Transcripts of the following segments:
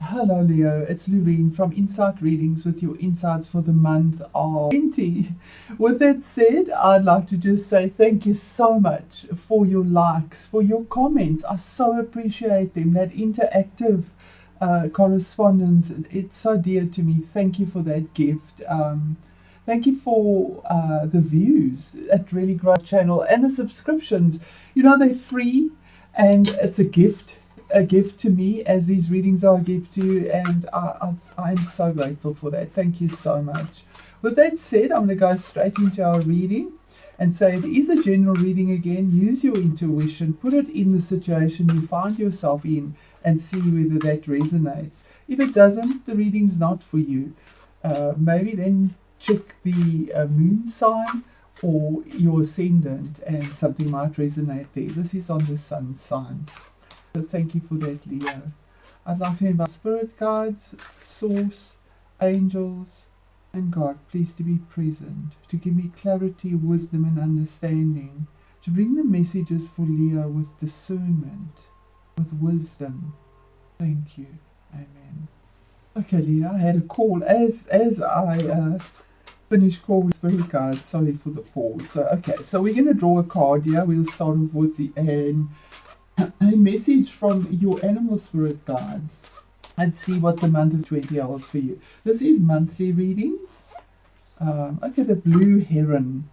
Hello Leo, it's Lorene from Insight Readings with your insights for the month of 20. With that said, I'd like to just say thank you so much for your likes, for your comments. I so appreciate them. That interactive correspondence, it's so dear to me. Thank you for that gift. Thank you for the views. It really grows the channel, and the subscriptions. You know, they're free and it's a gift to me, as these readings are a gift to you, and I'm so grateful for that. Thank you so much. With that said, I'm going to go straight into our reading and say it is a general reading again. Use your intuition, put it in the situation you find yourself in, and see whether that resonates. If it doesn't, the reading's not for you. Maybe then check the moon sign or your ascendant, and something might resonate there. This is on the sun sign. So thank you for that, Leo. I'd like to invite spirit guides, source, angels, and God, please to be present, to give me clarity, wisdom, and understanding, to bring the messages for Leo with discernment, with wisdom. Thank you. Amen. Okay, Leo, I had a call as I finished calling spirit guides. Sorry for the pause. So, okay, so we're going to draw a card here. We'll start off with a message from your animal spirit guides and see what the month of 20 holds for you. This is monthly readings. Okay, the blue heron.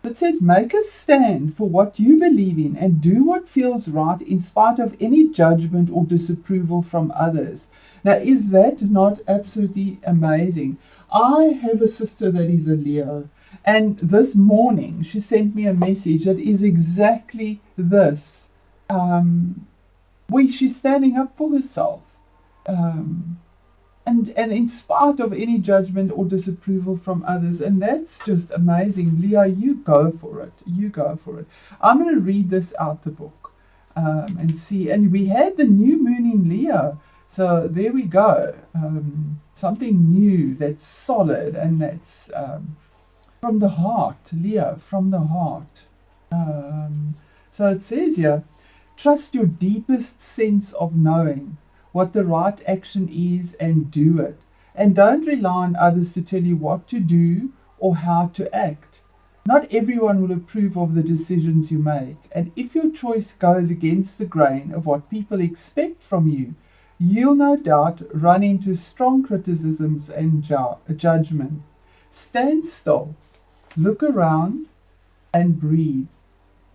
It says, make a stand for what you believe in and do what feels right in spite of any judgment or disapproval from others. Now, is that not absolutely amazing? I have a sister that is a Leo, and this morning she sent me a message that is exactly this. Where she's standing up for herself, and in spite of any judgment or disapproval from others, and that's just amazing. Leo, you go for it. You go for it. I'm going to read this out the book and see. And we had the new moon in Leo, so there we go. Something new that's solid and that's from the heart, Leo, from the heart. So it says here, trust your deepest sense of knowing what the right action is and do it. And don't rely on others to tell you what to do or how to act. Not everyone will approve of the decisions you make. And if your choice goes against the grain of what people expect from you, you'll no doubt run into strong criticisms and judgment. Stand still, look around, and breathe.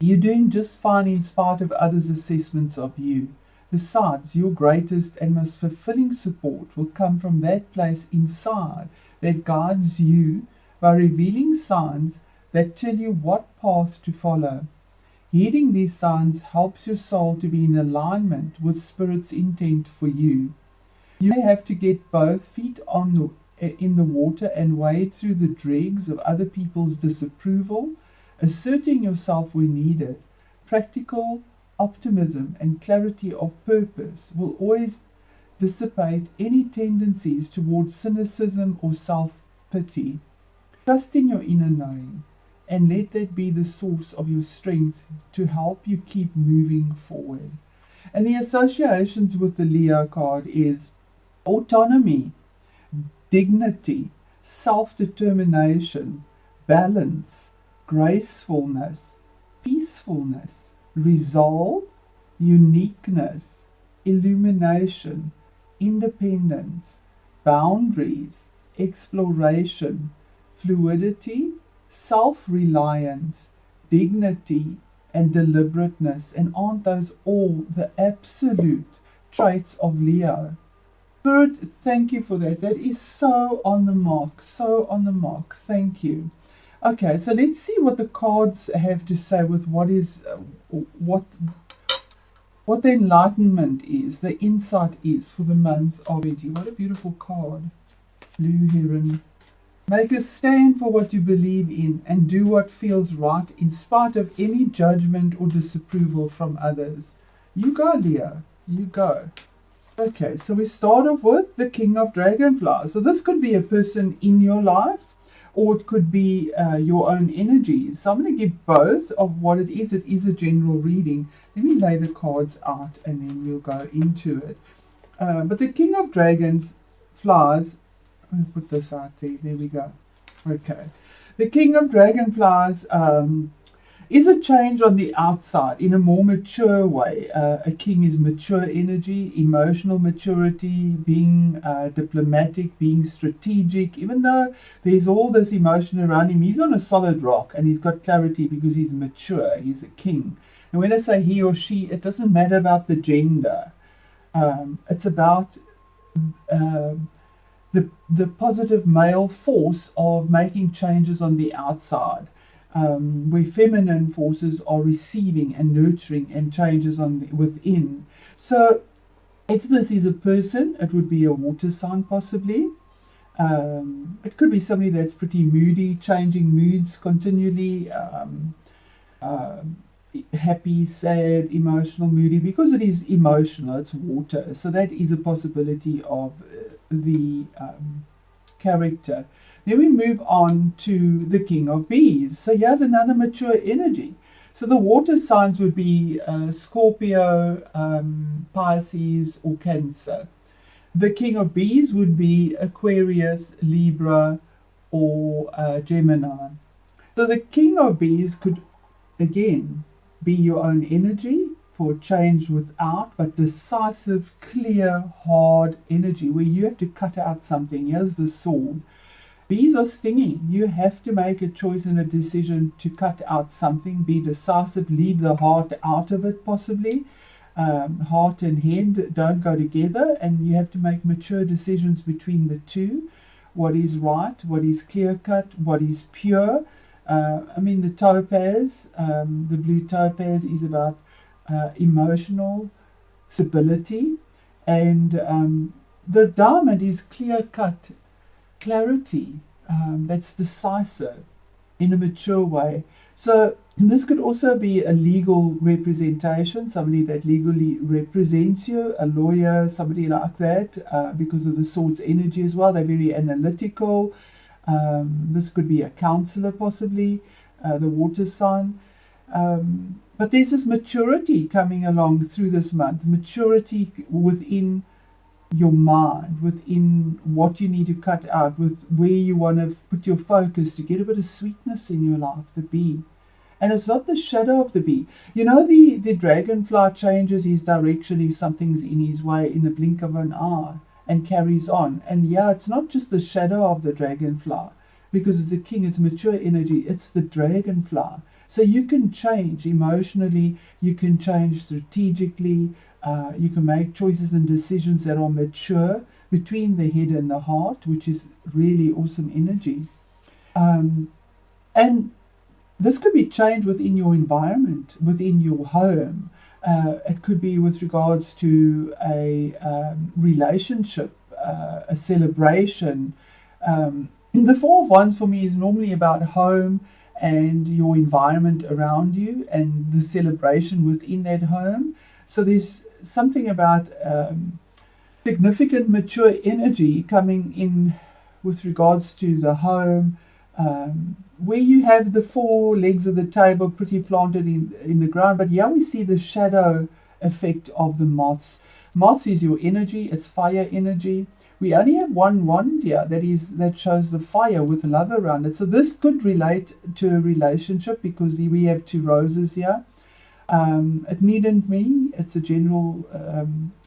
You're doing just fine in spite of others' assessments of you. Besides, your greatest and most fulfilling support will come from that place inside that guides you by revealing signs that tell you what path to follow. Heeding these signs helps your soul to be in alignment with Spirit's intent for you. You may have to get both feet in the water and wade through the dregs of other people's disapproval, asserting yourself where needed. Practical optimism and clarity of purpose will always dissipate any tendencies towards cynicism or self-pity. Trust in your inner knowing, and let that be the source of your strength to help you keep moving forward. And the associations with the Leo card is autonomy, dignity, self-determination, balance, gracefulness, peacefulness, resolve, uniqueness, illumination, independence, boundaries, exploration, fluidity, self-reliance, dignity, and deliberateness. And aren't those all the absolute traits of Leo? Spirit, thank you for that. That is so on the mark, so on the mark. Thank you. Okay, so let's see what the cards have to say with what the enlightenment is, the insight is for the month of 20. What a beautiful card. Blue heron. Make a stand for what you believe in and do what feels right in spite of any judgment or disapproval from others. You go, Leo. You go. Okay, so we start off with the King of Dragonflies. So this could be a person in your life, or it could be your own energies. So I'm going to give both of what it is. It is a general reading. Let me lay the cards out and then we'll go into it. But the King of Dragons flies. I'm going to put this out there. There we go. Okay. The King of Dragonflies is a change on the outside in a more mature way. A king is mature energy, emotional maturity, being diplomatic, being strategic. Even though there's all this emotion around him, he's on a solid rock and he's got clarity because he's mature. He's a king. And when I say he or she, it doesn't matter about the gender. It's about the positive male force of making changes on the outside, where feminine forces are receiving and nurturing and changes on within. So if this is a person, it would be a water sign possibly. It could be somebody that's pretty moody, changing moods continually, happy, sad, emotional, moody, because it is emotional, it's water. So that is a possibility of the character. Then we move on to the King of Bees. So here's another mature energy. So the water signs would be Scorpio, Pisces, or Cancer. The King of Bees would be Aquarius, Libra, or Gemini. So the King of Bees could, again, be your own energy for change without, but decisive, clear, hard energy where you have to cut out something. Here's the sword. Bees are stinging. You have to make a choice and a decision to cut out something, be decisive, leave the heart out of it possibly. Heart and head don't go together, and you have to make mature decisions between the two. What is right, what is clear-cut, what is pure. The topaz, the blue topaz is about emotional stability, and the diamond is clear-cut clarity, that's decisive in a mature way. So this could also be a legal representation, somebody that legally represents you, a lawyer, somebody like that, because of the sword's energy as well. They're very analytical. This could be a counselor possibly, the water sign. But there's this maturity coming along through this month, maturity within your mind, within what you need to cut out, with where you want to put your focus to get a bit of sweetness in your life, the bee. And it's not the shadow of the bee. You know, the dragonfly changes his direction if something's in his way in the blink of an eye and carries on. And yeah, it's not just the shadow of the dragonfly, because it's the king, it's mature energy, it's the dragonfly. So you can change emotionally, you can change strategically, you can make choices and decisions that are mature between the head and the heart, which is really awesome energy. And this could be changed within your environment, within your home. It could be with regards to a relationship, a celebration. The Four of Wands for me is normally about home and your environment around you and the celebration within that home. So there's something about significant mature energy coming in with regards to the home, where you have the four legs of the table pretty planted in the ground. But here we see the shadow effect of the moths. Moths is your energy, it's fire energy. We only have one wand here that shows the fire with love around it. So this could relate to a relationship because we have two roses here. It needn't be. It's a general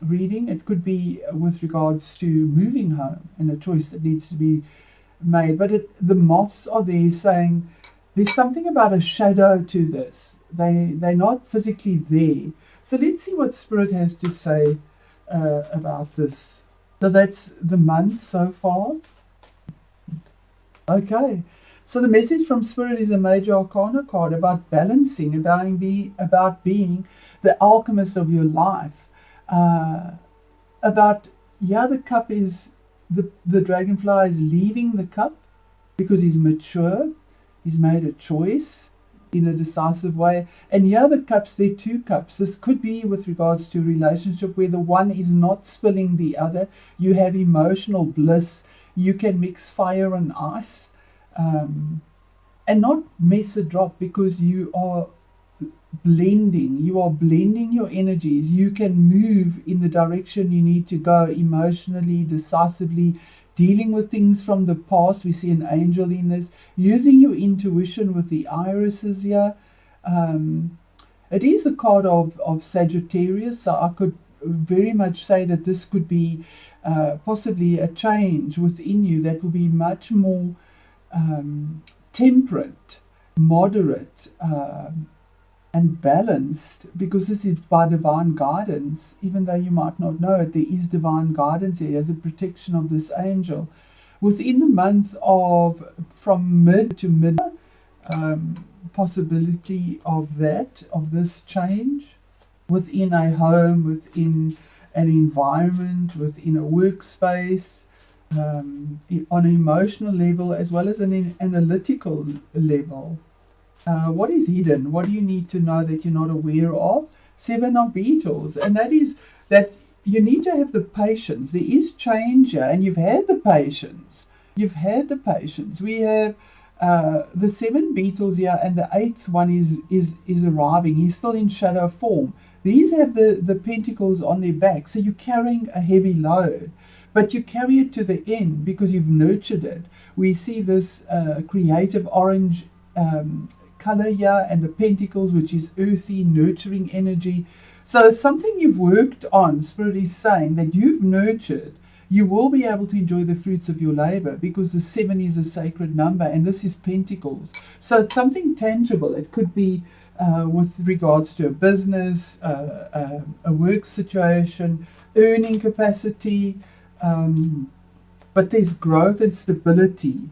reading. It could be with regards to moving home and a choice that needs to be made. But the moths are there saying there's something about a shadow to this. They're not physically there. So let's see what Spirit has to say about this. So that's the month so far. Okay. So the message from Spirit is a major arcana card about balancing, about being the alchemist of your life. The cup is, the dragonfly is leaving the cup because he's mature. He's made a choice in a decisive way. And here the cups, they're two cups. This could be with regards to a relationship where the one is not spilling the other. You have emotional bliss. You can mix fire and ice. And not mess a drop because you are blending. You are blending your energies. You can move in the direction you need to go emotionally, decisively, dealing with things from the past. We see an angel in this, using your intuition with the irises here. It is a card of Sagittarius, so I could very much say that this could be possibly a change within you that will be much more temperate, moderate, and balanced, because this is by divine guidance. Even though you might not know it, there is divine guidance here as a protection of this angel. Within the month of from mid to mid, possibility of this change within a home, within an environment, within a workspace, on an emotional level as well as an analytical level. What is hidden? What do you need to know that you're not aware of? 7 of Beetles, and that is that you need to have the patience. There is change here, and you've had the patience. You've had the patience. We have the 7 Beetles here, and the 8th one is arriving. He's still in shadow form. These have the pentacles on their back, so you're carrying a heavy load, but you carry it to the end because you've nurtured it. We see this creative orange color here, and the pentacles, which is earthy, nurturing energy. So something you've worked on, Spirit is saying that you've nurtured, you will be able to enjoy the fruits of your labor, because the 7 is a sacred number, and this is pentacles. So it's something tangible. It could be with regards to a business, a work situation, earning capacity, but there's growth and stability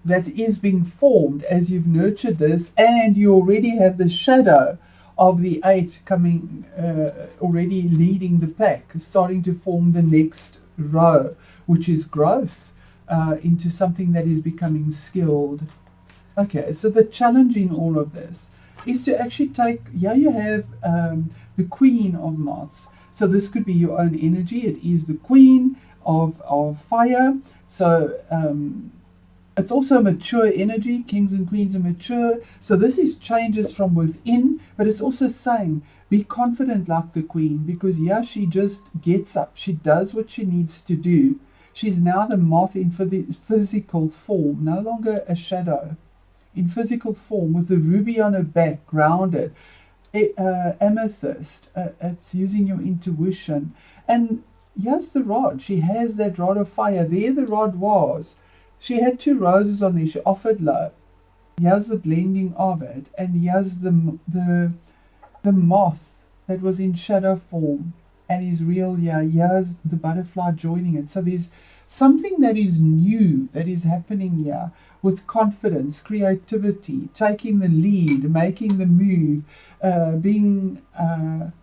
that is being formed as you've nurtured this, and you already have the shadow of the 8 coming, already leading the pack, starting to form the next row, which is growth into something that is becoming skilled. Okay, so the challenge in all of this is to actually take, you have the Queen of Moths. So this could be your own energy. It is the Queen of Fire. So it's also a mature energy. Kings and queens are mature. So this is changes from within, but it's also saying, be confident like the Queen, because she just gets up. She does what she needs to do. She's now the moth in physical form, no longer a shadow. In physical form, with the ruby on her back, grounded. Amethyst, it's using your intuition. And here's the rod. She has that rod of fire. There the rod was. She had 2 roses on there. She offered love. Here's the blending of it. And here's the moth that was in shadow form and is real here. Here's the butterfly joining it. So there's something that is new that is happening here, with confidence, creativity, taking the lead, making the move, being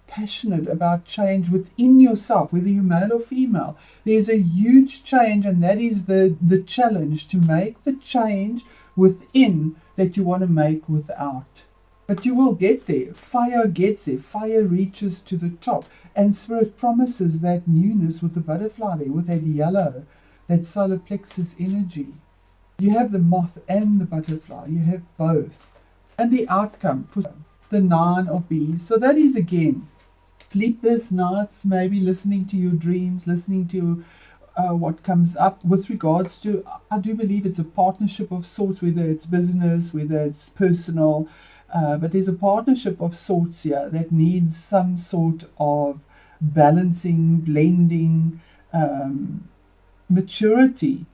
passionate about change within yourself, whether you're male or female. There's a huge change, and that is the challenge, to make the change within that you want to make without. But you will get there. Fire gets there. Fire reaches to the top. And Spirit promises that newness with the butterfly there, with that yellow, that solar plexus energy. You have the moth and the butterfly. You have both. And the outcome for the 9 of Bees. So that is, again, sleepless nights, maybe listening to your dreams, listening to what comes up with regards to, I do believe it's a partnership of sorts, whether it's business, whether it's personal, but there's a partnership of sorts here that needs some sort of balancing, blending, maturity,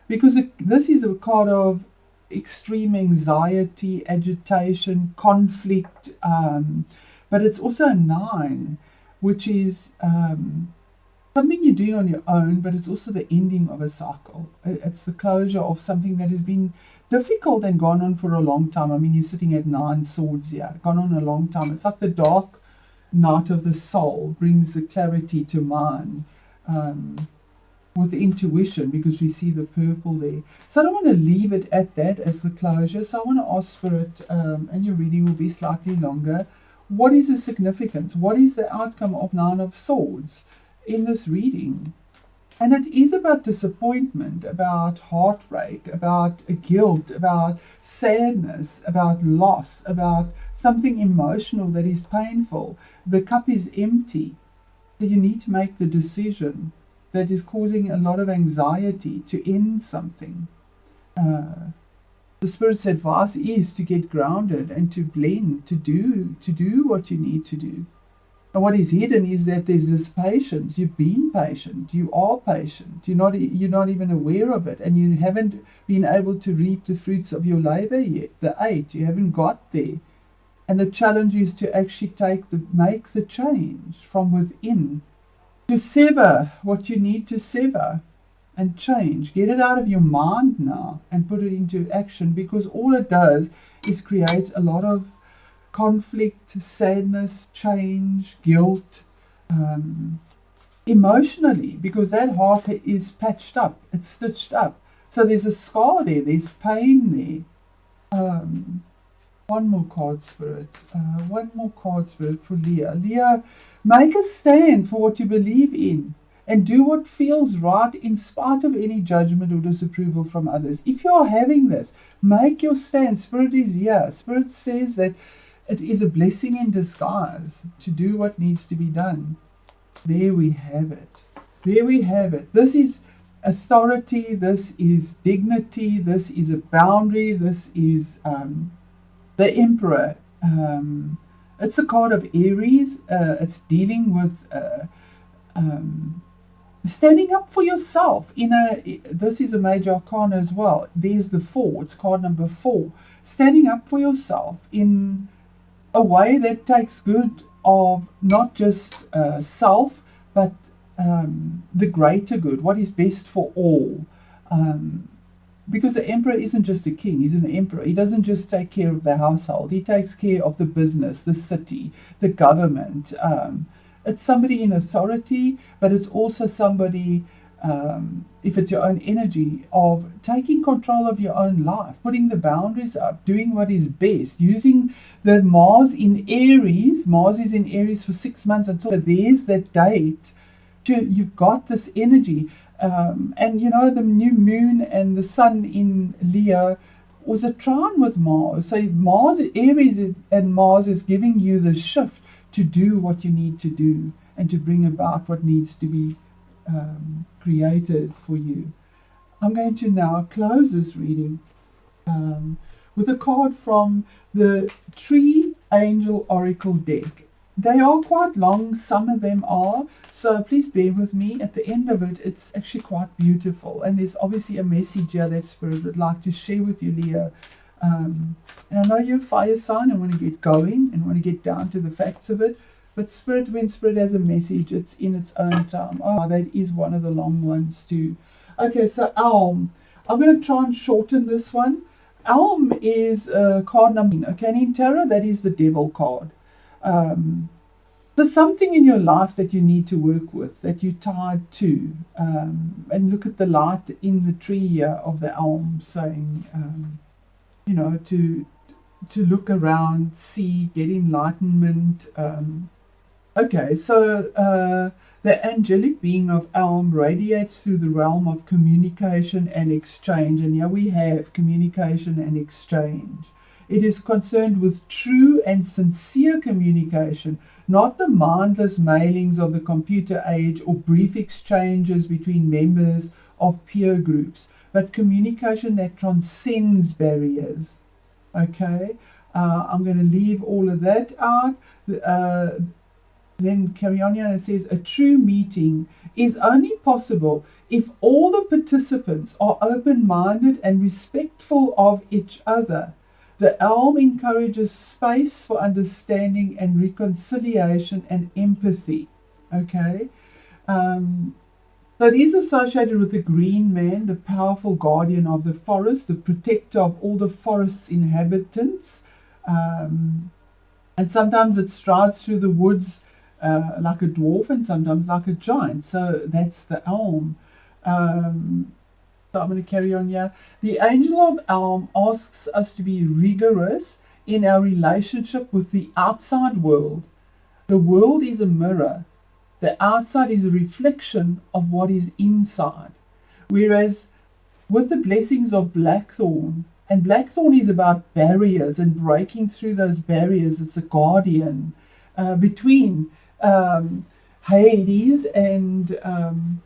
because this is a card of extreme anxiety, agitation, conflict, but it's also a 9, which is something you're doing on your own, but it's also the ending of a cycle. It's the closure of something that has been difficult and gone on for a long time. I mean, you're sitting at 9 swords here, gone on a long time. It's like the dark night of the soul brings the clarity to mind, with the intuition, because we see the purple there. So I don't want to leave it at that as the closure. So I want to ask for it, and your reading will be slightly longer. What is the significance? What is the outcome of 9 of Swords in this reading? And it is about disappointment, about heartbreak, about guilt, about sadness, about loss, about something emotional that is painful. The cup is empty. So you need to make the decision that is causing a lot of anxiety to end something. The Spirit's advice is to get grounded and to blend, to do what you need to do. And what is hidden is that there's this patience. You've been patient. You are patient. You're not even aware of it, and you haven't been able to reap the fruits of your labor yet. The 8, you haven't got there. And the challenge is to actually make the change from within, to sever what you need to sever and change. Get it out of your mind now and put it into action, because all it does is create a lot of conflict, sadness, change, guilt, emotionally, because that heart is patched up, it's stitched up. So there's a scar there, there's pain there. One more card, Spirit. One more card, Spirit, for Leah. Leah, make a stand for what you believe in and do what feels right in spite of any judgment or disapproval from others. If you are having this, make your stand. Spirit is here. Spirit says that it is a blessing in disguise to do what needs to be done. There we have it. There we have it. This is authority. This is dignity. This is a boundary. This is the Emperor. It's a card of Aries. It's dealing with standing up for yourself. This is a major arcana as well. There's the 4. It's card number 4. Standing up for yourself in a way that takes good of not just self, but the greater good, what is best for all. Because the emperor isn't just a king, he's an emperor. He doesn't just take care of the household, he takes care of the business, the city, the government. It's somebody in authority, but it's also somebody, if it's your own energy, of taking control of your own life, putting the boundaries up, doing what is best, using the Mars in Aries. Mars is in Aries for 6 months until there's that date. You've got this energy. And you know, the new moon and the sun in Leo was a trine with Mars. So Mars, Aries and Mars is giving you the shift to do what you need to do and to bring about what needs to be created for you. I'm going to now close this reading with a card from the Tree Angel Oracle deck. They are quite long, some of them are, so please bear with me. At the end of it, it's actually quite beautiful, and there's obviously a message here that Spirit would like to share with you, Leo. And I know you're a fire sign and want to get going and want to get down to the facts of it, but Spirit, when Spirit has a message, it's in its own time. Oh, that is one of the long ones too. Okay, so Elm. I'm going to try and shorten this one. Elm is card number, okay, and in tarot, that is the Devil card. There's something in your life that you need to work with, that you're tied to, and look at the light in the tree here of the elm, saying, you know, to look around, see, get enlightenment. Okay, so the angelic being of elm radiates through the realm of communication and exchange, and here we have communication and exchange. It is concerned with true and sincere communication, not the mindless mailings of the computer age or brief exchanges between members of peer groups, but communication that transcends barriers. Okay, I'm going to leave all of that out. Then carry on here, and it says, a true meeting is only possible if all the participants are open-minded and respectful of each other. The elm encourages space for understanding and reconciliation and empathy. Okay? So it is associated with the green man, the powerful guardian of the forest, the protector of all the forest's inhabitants. And sometimes it strides through the woods like a dwarf and sometimes like a giant. So that's the elm. So I'm going to carry on here. The angel of Elm asks us to be rigorous in our relationship with the outside world. The world is a mirror. The outside is a reflection of what is inside. Whereas with the blessings of Blackthorn, and Blackthorn is about barriers and breaking through those barriers. It's a guardian between Hades and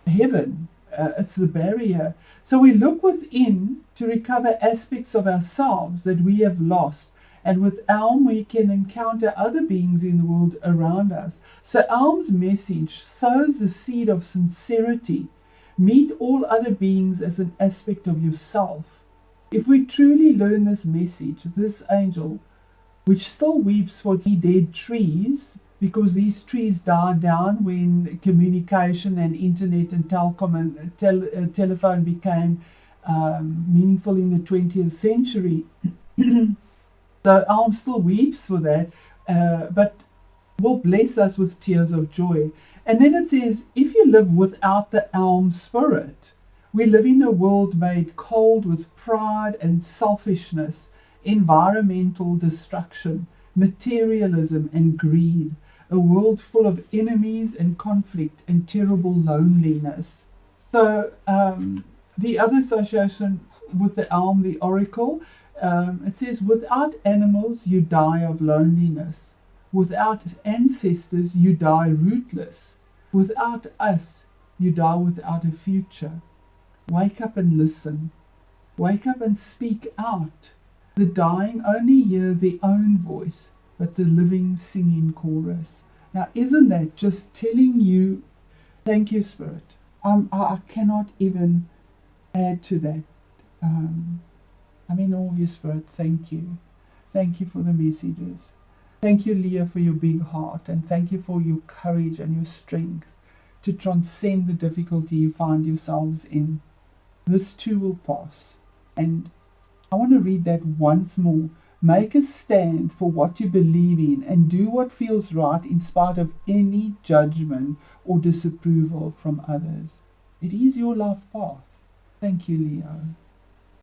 heaven. It's the barrier. So we look within to recover aspects of ourselves that we have lost. And with Elm, we can encounter other beings in the world around us. So Elm's message sows the seed of sincerity. Meet all other beings as an aspect of yourself. If we truly learn this message, this angel, which still weeps for the dead trees, because these trees died down when communication and internet and telecom and telephone became meaningful in the 20th century. So Elm still weeps for that, but will bless us with tears of joy. And then it says, if you live without the Elm spirit, we live in a world made cold with pride and selfishness, environmental destruction, materialism and greed, a world full of enemies and conflict and terrible loneliness. So the other association with the Elm, the oracle, it says, without animals you die of loneliness. Without ancestors you die rootless. Without us you die without a future. Wake up and listen. Wake up and speak out. The dying only hear their own voice, but the living sing in chorus. Now, isn't that just telling you, thank you, Spirit? I cannot even add to that. I'm in awe of your Spirit. Thank you. Thank you for the messages. Thank you, Leah, for your big heart, and thank you for your courage and your strength to transcend the difficulty you find yourselves in. This too will pass. And I want to read that once more. Make a stand for what you believe in and do what feels right in spite of any judgment or disapproval from others. It is your life path. Thank you, Leo.